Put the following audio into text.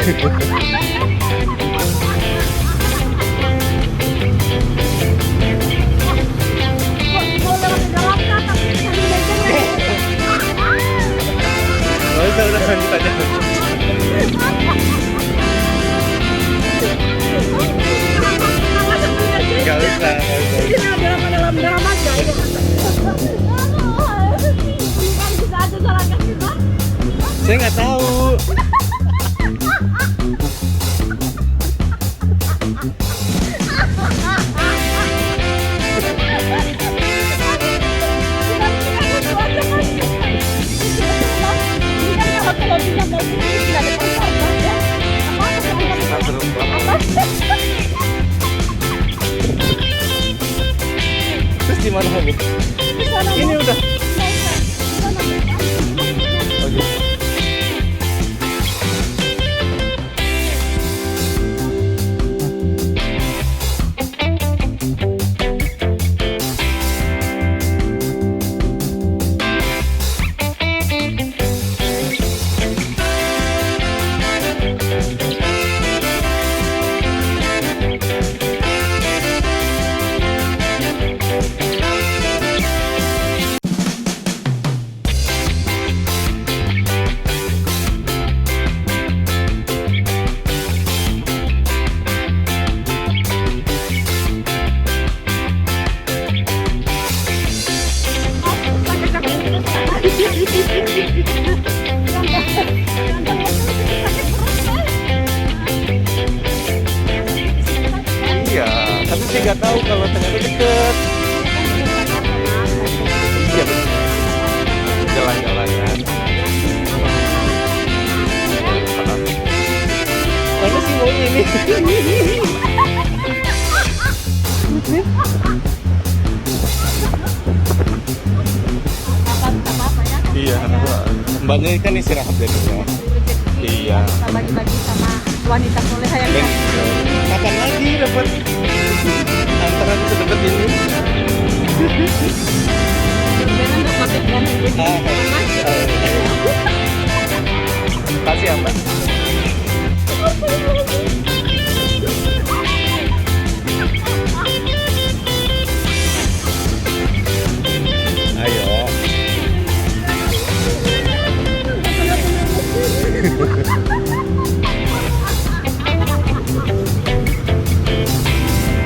Udah lanjut aja. Gak usah. Dalam drama guys. Bisa aja salah kasih. Saya nggak tahu. Terus di mana nih? Ini udah. Oke. Iya, tapi saya nggak tahu kalau ternyata deket. Iya betul. Jalan-jalan kan. Mana sih maunya ini? Iya, mbaknya kan istirahat jadinya. Iya. Kita bagi-bagi sama wanita soleh yang Kapan lagi dapat antara sedekat ini? benar untuk motif dan